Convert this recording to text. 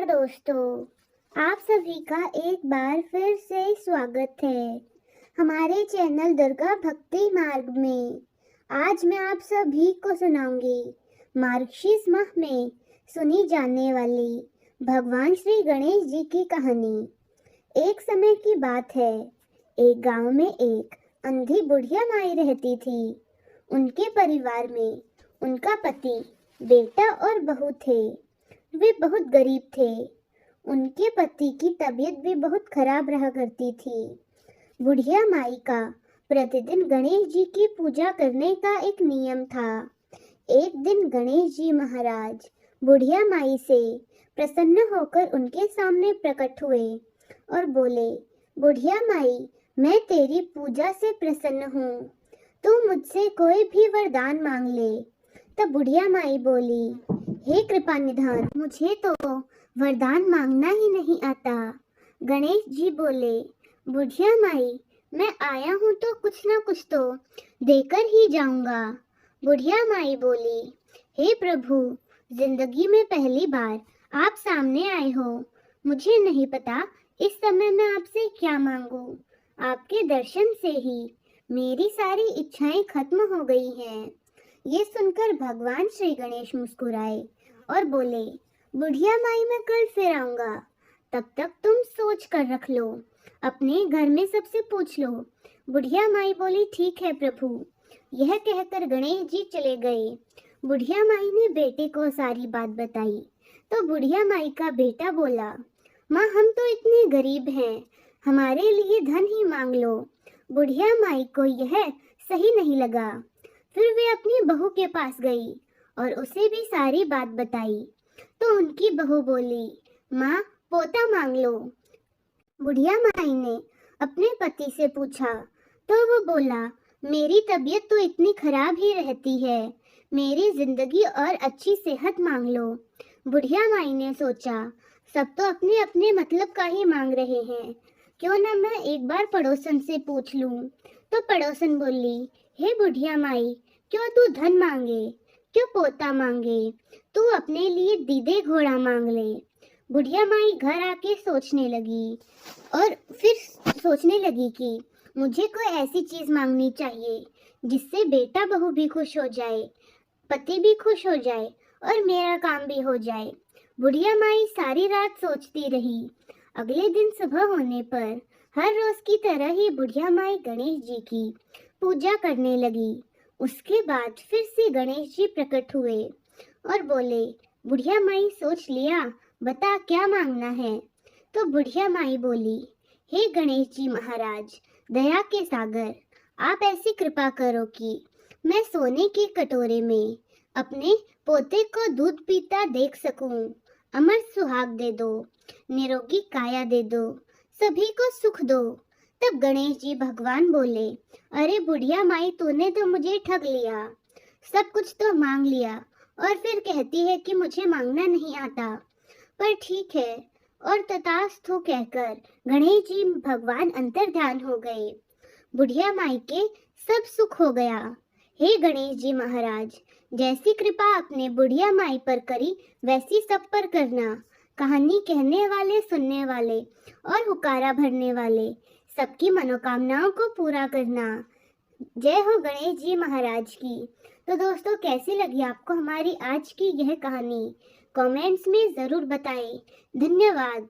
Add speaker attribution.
Speaker 1: दोस्तों, आप सभी का एक बार फिर से स्वागत है हमारे चैनल दुर्गा भक्ति मार्ग में। आज मैं आप सभी को सुनाऊंगी मार्गशीर्ष माह में सुनी जाने वाली भगवान श्री गणेश जी की कहानी। एक समय की बात है, एक गांव में एक अंधी बुढ़िया माई रहती थी। उनके परिवार में उनका पति, बेटा और बहू थे। वे बहुत गरीब थे। उनके पति की तबीयत भी बहुत खराब रहा करती थी। बुढ़िया माई का प्रतिदिन गणेश जी की पूजा करने का एक नियम था। एक दिन गणेश जी महाराज बुढ़िया माई से प्रसन्न होकर उनके सामने प्रकट हुए और बोले, बुढ़िया माई, मैं तेरी पूजा से प्रसन्न हूँ। तू मुझसे कोई भी वरदान मांग ले। तब बुढ़िया माई बोली, हे कृपा निधान, मुझे तो वरदान मांगना ही नहीं आता। गणेश जी बोले, बुढ़िया माई, मैं आया हूँ तो कुछ ना कुछ तो देकर ही जाऊंगा। बुढ़िया माई बोली, हे प्रभु, जिंदगी में पहली बार आप सामने आए हो। मुझे नहीं पता इस समय मैं आपसे क्या मांगू। आपके दर्शन से ही मेरी सारी इच्छाएं खत्म हो गई हैं। ये सुनकर भगवान श्री गणेश मुस्कुराए और बोले, बुढ़िया माई, मैं कल फिर आऊंगा। तब तक तुम सोच कर रख लो, अपने घर में सबसे पूछ लो। बुढ़िया माई बोली, ठीक है प्रभु। यह कहकर गणेश जी चले गए। बुढ़िया माई ने बेटे को सारी बात बताई तो बुढ़िया माई का बेटा बोला, माँ, हम तो इतने गरीब हैं, हमारे लिए धन ही मांग लो। बुढ़िया माई को यह सही नहीं लगा। फिर वे अपनी बहू के पास गई और उसे भी सारी बात बताई तो उनकी बहू बोली, माँ, पोता मांग लो। बुढ़िया माई ने अपने पति से पूछा तो वो बोला, मेरी तबीयत तो इतनी खराब ही रहती है, मेरी जिंदगी और अच्छी सेहत मांग लो। बुढ़िया माई ने सोचा, सब तो अपने अपने मतलब का ही मांग रहे हैं, क्यों ना मैं एक बार पड़ोसन से पूछ लूं। तो पड़ोसन बोली, हे बुढ़िया माई, क्यों तू धन मांगे, क्यों पोता मांगे, तू अपने लिए दीदे घोड़ा मांग ले। बुढ़िया माई घर आके सोचने लगी और फिर सोचने लगी कि मुझे कोई ऐसी चीज मांगनी चाहिए जिससे बेटा बहू भी खुश हो जाए, पति भी खुश हो जाए और मेरा काम भी हो जाए। बुढ़िया माई सारी रात सोचती रही। अगले दिन सुबह होने पर हर रोज की तरह ही बुढ़िया माई गणेश जी की पूजा करने लगी। उसके बाद फिर से गणेश जी प्रकट हुए और बोले, बुढ़िया माई, सोच लिया, बता क्या मांगना है। तो बुढ़िया माई बोली, हे गणेश जी महाराज, दया के सागर, आप ऐसी कृपा करो कि मैं सोने के कटोरे में अपने पोते को दूध पीता देख सकूं। अमर सुहाग दे दो, निरोगी काया दे दो, सभी को सुख दो। तब गणेश जी भगवान बोले, अरे बुढ़िया माई, तूने तो मुझे ठग लिया, सब कुछ तो मांग लिया और फिर कहती है कि मुझे मांगना नहीं आता। पर ठीक है, और तथास्तु कहकर गणेश जी भगवान अंतर्ध्यान हो गए। बुढ़िया माई के सब सुख हो गया। हे गणेश जी महाराज, जैसी कृपा आपने बुढ़िया माई पर करी वैसी सब पर करना। कहानी कहने वाले, सुनने वाले और हुकारा भरने वाले सबकी मनोकामनाओं को पूरा करना। जय हो गणेश जी महाराज की। तो दोस्तों, कैसी लगी आपको हमारी आज की यह कहानी? कमेंट्स में जरूर बताएं। धन्यवाद।